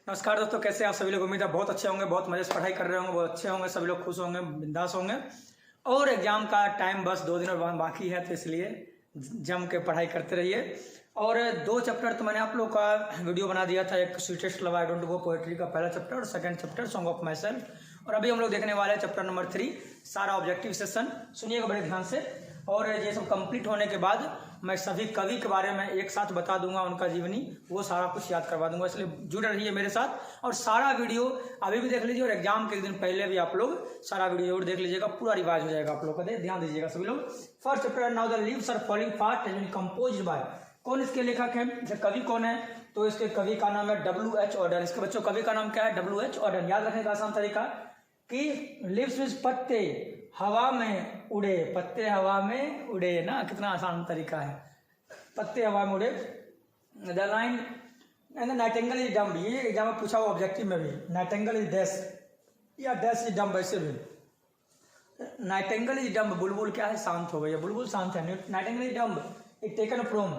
नमस्कार दोस्तों, कैसे आप सभी लोग। उम्मीद है बहुत अच्छे होंगे, बहुत मजे से पढ़ाई कर रहे होंगे, बहुत अच्छे होंगे, सभी लोग खुश होंगे, बिंदास होंगे। और एग्जाम का टाइम बस 2 दिन और बाकी है, तो इसलिए जम के पढ़ाई करते रहिए। और 2 चैप्टर तो मैंने आप लोग का वीडियो बना दिया था, एक sweetest love I don't go poetry का पहला चैप्टर और second chapter song of my self. और अभी हम लोग देखने वाले हैं चैप्टर नंबर 3 सारा ऑब्जेक्टिव सेशन। सुनिएगा बड़े ध्यान से। और ये सब कंप्लीट होने के बाद मैं सभी कवि के बारे में एक साथ बता दूंगा, उनका जीवनी वो सारा कुछ याद करवा दूंगा, इसलिए जुड़े रहिए मेरे साथ। और सारा वीडियो अभी भी देख लीजिए और एग्जाम के एक दिन पहले भी आप लोग सारा वीडियो जरूर देख लीजिएगा, पूरा रिवाइज हो जाएगा आप लोग का। ध्यान दीजिएगा सभी लोग। First chapter, now the leaves are falling fast has been composed by. कौन इसके लेखक है, कवि कौन है? तो इसके कवि का नाम है W.H. ऑर्डन। इसके बच्चों कवि का नाम क्या है? W.H. ऑर्डन। याद रखने का आसान तरीका कि लिव्स मींस पत्ते हवा में उड़े, पत्ते हवा में उड़े ना, कितना आसान तरीका है। पत्ते हवा में उड़े। The line and the nightingale is dumb, ये एग्जाम में पूछा हुआ ऑब्जेक्टिव में भी। नाइटिंगेल इज डैश या डैश इज डम्ब, ऐसे भी। नाइटिंगेल इज डम्ब, बुलबुल क्या है? शांत हो गई है, बुलबुल शांत है। Nightingale is dumb it taken from,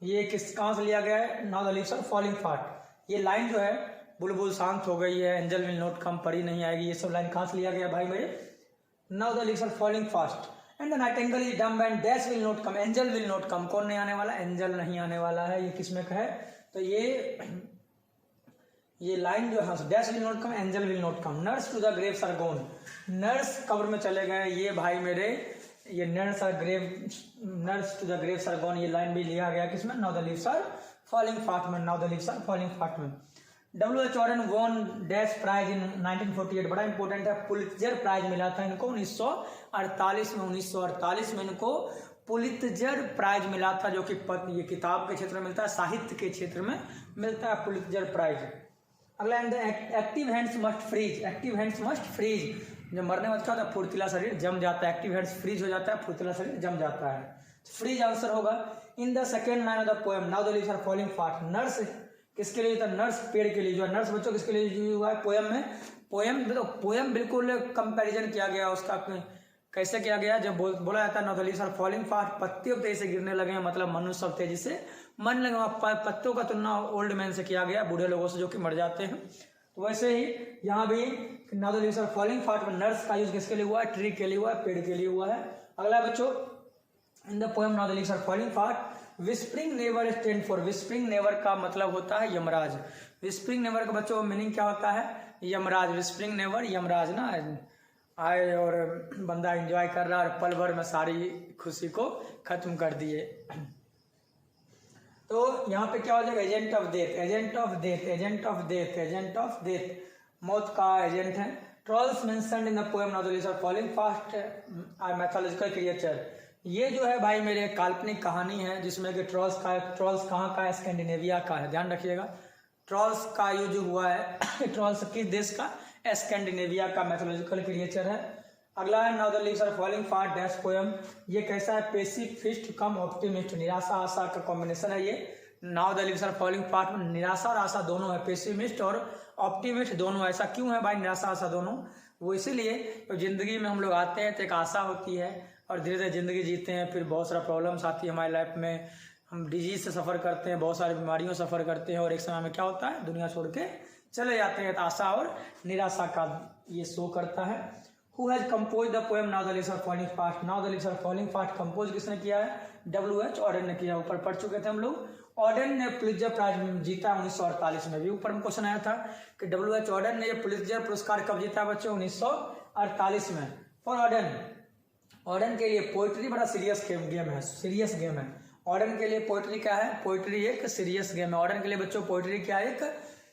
ये कहाँ से लिया गया है? Now the leaves are falling fast. ये लाइन जो है, बुलबुल शांत हो गई है, एंजल विल नॉट कम, परी नहीं आएगी, ये सब लाइन कहाँ से लिया गया भाई मेरे? Now the leaves are falling fast and the nightingale is dumb and dash will not come, angel will not come. कौन नहीं आने वाला? एंजल नहीं आने वाला है। ये किसमें का है? तो ये लाइन जो है, dash will not come, angel will not come. Nurse to the graves are gone, nurse कब्र में चले गए। ये भाई मेरे, ये nurse to the graves are gone, ये लाइन भी लिया गया किसमें? Now the leaves are falling fast में। Now the leaves are falling fast में। W.H. Auden won dash prize in 1948, बड़ा इंपॉर्टेंट है। पुलित्जर प्राइज मिला था इनको 1948 में। 1948 में इनको पुलित्जर प्राइज मिला था, जो कि ये किताब के क्षेत्र में मिलता है, साहित्य के क्षेत्र में मिलता है पुलित्जर प्राइज। अगला, active hands must freeze, active hands must freeze. जब मरने वाला था फुर्तीला शरीर जम जाता है, एक्टिव हैंड्स फ्रीज हो जाता है, फुर्तीला शरीर जम जाता है। फ्रीज आंसर होगा। In the second line of the poem, now the leaves are falling fast, nurse किसके लिए था? नर्स पेड़ के लिए। जो नर्स बच्चों किसके लिए हुआ है पोएम में? पोएम बिल्कुल कंपैरिजन किया गया उसका। कैसे किया गया? जब बोला जाता है now the leaves are falling fast, पत्ते अब तेजी से गिरने लगे हैं, मतलब मनुष्य सब तेजी से मन लगे। पत्तों का तुलना ओल्ड मैन से किया गया, बूढ़े लोगों से जो कि मर जाते हैं। तो वैसे ही यहाँ भी now the leaves are falling fast में नर्स का यूज किसके लिए हुआ है? ट्री के लिए हुआ है, पेड़ के लिए हुआ है। अगला बच्चों, in the poem now the leaves are falling fast, whispering never stand for. Whispering never का मतलब होता है यमराज। विस्परिंग नेवर का बच्चों मीनिंग क्या होता है? यमराज। विस्परिंग नेवर यमराज ना आए और बंदा एंजॉय कर रहा है और पल भर में सारी खुशी को खत्म कर दिए। तो यहाँ पे क्या हो जाएगा? Agent of death, agent of death, agent of death, agent of death, मौत का एजेंट है। Trolls mentioned in the poem now the leaves are falling fast are mythological creature. ये जो है भाई मेरे काल्पनिक कहानी है, जिसमें कि ट्रॉल्स कहाँ का है? स्कैंडिनेविया का है, ध्यान रखिएगा। ट्रॉल्स का यूज हुआ है। ट्रॉल्स किस देश का? स्कैंडिनेविया का मैथोलॉजिकल क्रिएचर है। अगला है now the leaves are falling fast dash poem. ये कैसा है? पेसिफिस्ट कम ऑप्टिमिस्ट, निराशा आशा का कॉम्बिनेशन है ये। Now the leaves are falling fast में निराशा और आशा दोनों है, पेसिमिस्ट और ऑप्टिमिस्ट दोनों। ऐसा क्यों है भाई निराशा आशा दोनों? वो इसीलिए तो जिंदगी में हम लोग आते हैं तो एक आशा होती है और धीरे धीरे जिंदगी जीते हैं, फिर बहुत सारा प्रॉब्लम्स आती है हमारी लाइफ में, हम डिजीज से सफ़र करते हैं, बहुत सारी बीमारियों से सफ़र करते हैं और एक समय में क्या होता है? दुनिया छोड़ के चले जाते हैं। तो आशा और निराशा का ये शो करता है। Who has compose the poem now the leaves are falling fast? Now the leaves are falling fast compose किसने किया है? W.H. ऑर्डन ने किया। ऊपर पढ़ चुके थे हम लोग। ऑर्डन ने पुलित्जर प्राइज जीता 1948 में भी। ऊपर में क्वेश्चन आया था कि W.H. ऑर्डन ने पुलित्जर पुरस्कार कब जीता बच्चों? 1948 में। फॉर ऑर्डन के लिए पोइट्री बड़ा सीरियस गेम है, सीरियस गेम है। ऑर्डन के लिए पोइट्री क्या है? पोइट्री एक सीरियस गेम है। ऑर्डन के लिए बच्चों पोइट्री क्या है? एक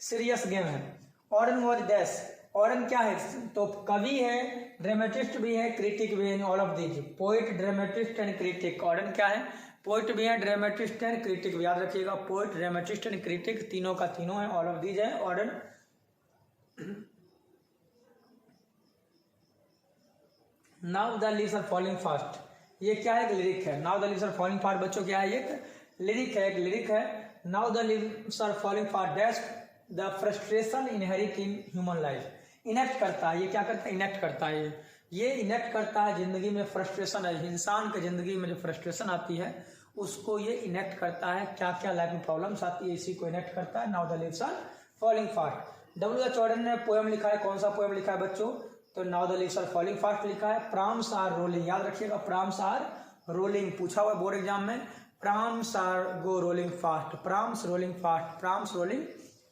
सीरियस गेम है। ऑर्डन वॉज डैश, ऑर्डन क्या है? तो कवि है, ड्रामेटिस्ट भी है, क्रिटिक भी है। All of these, poet, dramatist and critic. Auden क्या है? पोइट भी है, ड्रामेटिस्ट एंड क्रिटिक भी। याद रखिएगा, पोइट, ड्रामेटिस्ट एंड क्रिटिक तीनों का तीनों है। ऑल ऑफ दीज है Auden. Now the leaves are falling fast, ये क्या है? एक लिरिक है। Now the leaves are falling fast बच्चों क्या है? एक लिरिक है, एक लिरिक है। Now the leaves are falling fast dash the frustration inherit in human life. Enact करता है, ये क्या करता है? इनेक्ट करता है। ये इनेक्ट करता है जिंदगी में फ्रस्ट्रेशन है, इंसान के जिंदगी में जो फ्रस्ट्रेशन आती है उसको ये इनेक्ट करता है। क्या क्या लाइफ में प्रॉब्लम्स आती है इसी को इनेक्ट करता है। Now the leaves are falling fast. W.H. Auden ने पोएम लिखा है, कौन सा पोएम लिखा है बच्चों? तो now the leaves are falling fast लिखा है। प्राम्स आर रोलिंग, याद रखिएगा, प्राम्स आर रोलिंग पूछा हुआ बोर्ड एग्जाम में। Prams are go rolling fast, prams rolling fast, prams rolling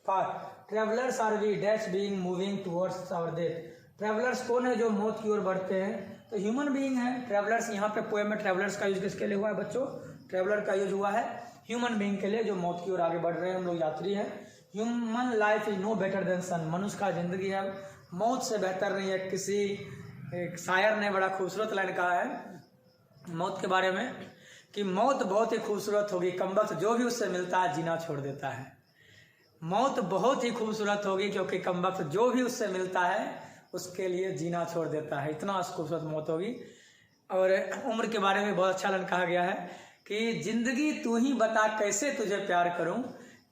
fast. Travellers are we dash being moving towards our death. Travellers कौन है जो मौत की ओर बढ़ते हैं? तो ह्यूमन बीइंग है ट्रेवलर्स। यहाँ पे पोएम में ट्रेवलर्स का यूज किसके लिए हुआ है बच्चों? ट्रेवलर का यूज हुआ है ह्यूमन बीइंग के लिए, जो मौत की ओर आगे बढ़ रहे हैं, हम लोग यात्री हैं। Human life is no better than sun, मनुष्य का जिंदगी है मौत से बेहतर नहीं है। किसी एक शायर ने बड़ा खूबसूरत लाइन कहा है मौत के बारे में कि मौत बहुत ही खूबसूरत होगी, कमबख्त जो भी उससे मिलता है जीना छोड़ देता है। मौत बहुत ही खूबसूरत होगी क्योंकि कमबख्त जो भी उससे मिलता है उसके लिए जीना छोड़ देता है, इतना खूबसूरत मौत होगी। और उम्र के बारे में बहुत अच्छा लाइन कहा गया है कि जिंदगी तू ही बता कैसे तुझे प्यार करूं,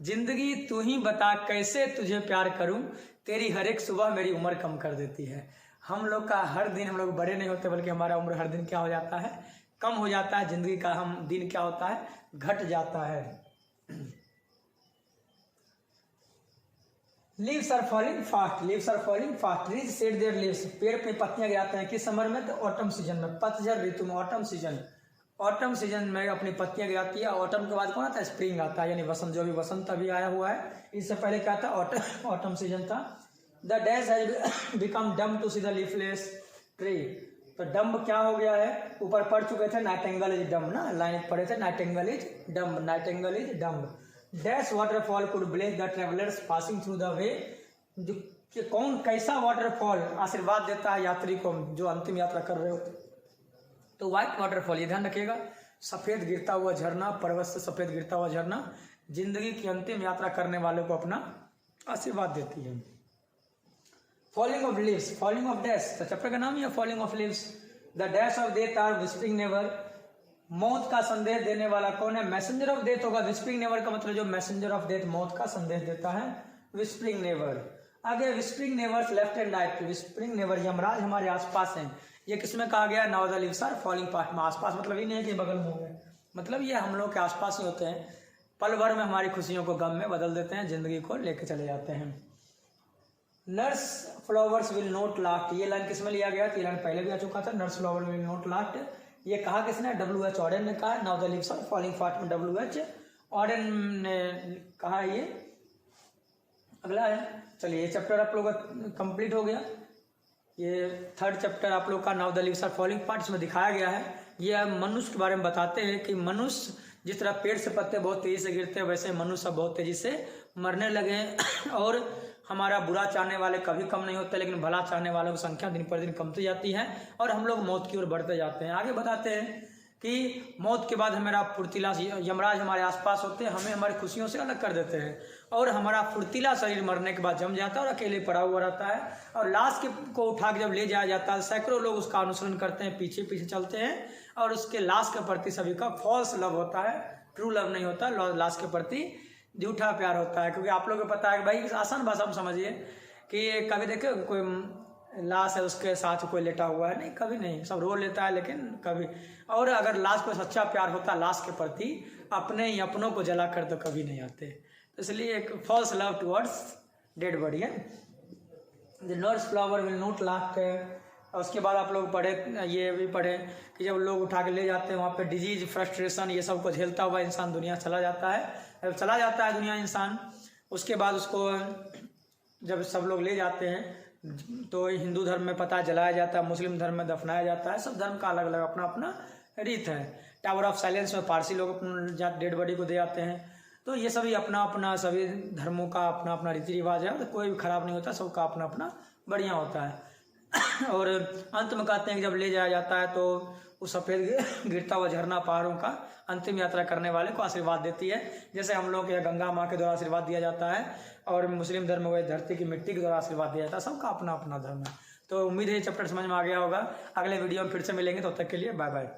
जिंदगी तू ही बता कैसे तुझे प्यार करूं, तेरी हर एक सुबह मेरी उम्र कम कर देती है। हम लोग का हर दिन, हम लोग बड़े नहीं होते बल्कि हमारा उम्र हर दिन क्या हो जाता है? कम हो जाता है। जिंदगी का हम दिन क्या होता है? घट जाता है। Leaves are falling fast, leaves are falling fast. Trees shed their leaves, पेड़ पे पत्तियां गिराते हैं किस समर में? तो ऑटम सीजन में, पतझड़ ऋतु में, ऑटम सीजन। ऑटम सीजन में अपनी पत्तियां गिराती है। ऑटम के बाद कौन आता है? स्प्रिंग आता है, यानी वसंत, जो भी वसंत अभी आया हुआ है। इससे पहले क्या था? ऑटम सीजन था। The dash has become dumb to see the leafless tree. तो डम्ब क्या हो गया है? ऊपर पढ़ चुके थे नाइटिंगेल इज डम ना, लाइन पढ़े थे Nightingale is dumb, Nightingale is dumb. Dash waterfall could bless the travellers passing through the way. जो कि कौन, कैसा वाटरफॉल आशीर्वाद देता है यात्री को जो अंतिम यात्रा कर रहे होते? तो व्हाइट वाटरफॉल, ये ध्यान रखिएगा, सफेद गिरता हुआ झरना, पर्वत से सफेद गिरता हुआ झरना जिंदगी की अंतिम यात्रा करने वालों को अपना आशीर्वाद देती है। Falling of leaves, falling of dash, तो चैप्टर का नाम ही है falling of leaves. The dash of death are whispering never. मौत का संदेश देने वाला कौन है? मैसेंजर ऑफ डेथ होगा। विस्परिंग नेवर का मतलब जो मैसेंजर ऑफ डेथ मौत का संदेश देता है, विस्परिंग नेवर। आगे whispering nevers left and right. Whispering never, Yamraj हमारे आसपास हैं। ये किसमें कहा गया? Now the leaves are falling fast में। आसपास मतलब ये नहीं है कि बगल में होंगे, मतलब ये हम लोग के आसपास ही होते हैं। पल भर में हमारी खुशियों को गम में बदल देते हैं, जिंदगी को लेके चले जाते हैं। Nurse flowers will not last, ये लाइन किसमें लिया गया? ये लाइन पहले भी आ चुका था। Nurse flower will not last, ये कहा किसने? W.H. Auden ने कहा। Now the leaves are falling fast में W.H. Auden ने कहा। ये अगला है। चलिए, ये चैप्टर आप लोग का कंप्लीट हो गया। ये थर्ड चैप्टर आप लोग का now the leaves are falling fast, इसमें दिखाया गया है। ये मनुष्य के बारे में बताते हैं कि मनुष्य जिस तरह पेड़ से पत्ते बहुत तेजी से गिरते हैं, वैसे मनुष्य बहुत तेजी से मरने लगे और हमारा बुरा चाहने वाले कभी कम नहीं होते, लेकिन भला चाहने वालों की संख्या दिन पर दिन कमती जाती है और हम लोग मौत की ओर बढ़ते जाते हैं। आगे बताते हैं कि मौत के बाद हमारा फुर्तीला यमराज हमारे आसपास होते हैं, हमें हमारी खुशियों से अलग कर देते हैं और हमारा फुर्तीला शरीर मरने के बाद जम जाता है और अकेले पड़ा हुआ रहता है। और लाश को उठा के जब ले जाया जाता है, सैकड़ों लोग उसका अनुसरण करते हैं, पीछे पीछे चलते हैं और उसके लाश के प्रति सभी का फॉल्स लव होता है, ट्रू लव नहीं होता। लाश के प्रति झूठा प्यार होता है। क्योंकि आप लोगों को पता है कि भाई, आसान भाषा में समझिए कि कभी देखे कोई लाश है उसके साथ कोई लेटा हुआ है, नहीं, कभी नहीं, सब रो लेता है लेकिन कभी। और अगर लाश को सच्चा प्यार होता लाश के प्रति, अपने ही अपनों को जला कर तो कभी नहीं आते। तो इसलिए एक false love towards dead body है। The nurse flower will not last. और उसके बाद आप लोग पढ़े, ये भी पढ़े कि जब लोग उठा के ले जाते हैं वहाँ पे डिजीज, फ्रस्ट्रेशन, ये सब को झेलता हुआ इंसान दुनिया चला जाता है। जब चला जाता है दुनिया इंसान, उसके बाद उसको जब सब लोग ले जाते हैं तो हिंदू धर्म में पता जलाया जाता है, मुस्लिम धर्म में दफनाया जाता है। सब धर्म का अलग अलग अपना अपना रीत है। टावर ऑफ साइलेंस में पारसी लोग अपना डेड बॉडी को दे जाते हैं। तो ये सभी अपना अपना, सभी धर्मों का अपना अपना रीति रिवाज है, तो कोई भी खराब नहीं होता, सबका अपना अपना बढ़िया होता है। और अंत में कहते हैं कि जब ले जाया जाता है तो उस सफ़ेद गिरता हुआ झरना पहाड़ों का अंतिम यात्रा करने वाले को आशीर्वाद देती है। जैसे हम लोग के गंगा माँ के द्वारा आशीर्वाद दिया जाता है और मुस्लिम धर्म में धरती की मिट्टी के द्वारा आशीर्वाद दिया जाता है। सबका अपना अपना धर्म है। तो उम्मीद है ये चैप्टर समझ में आ गया होगा। अगले वीडियो में फिर से मिलेंगे, तब तक के लिए बाय बाय।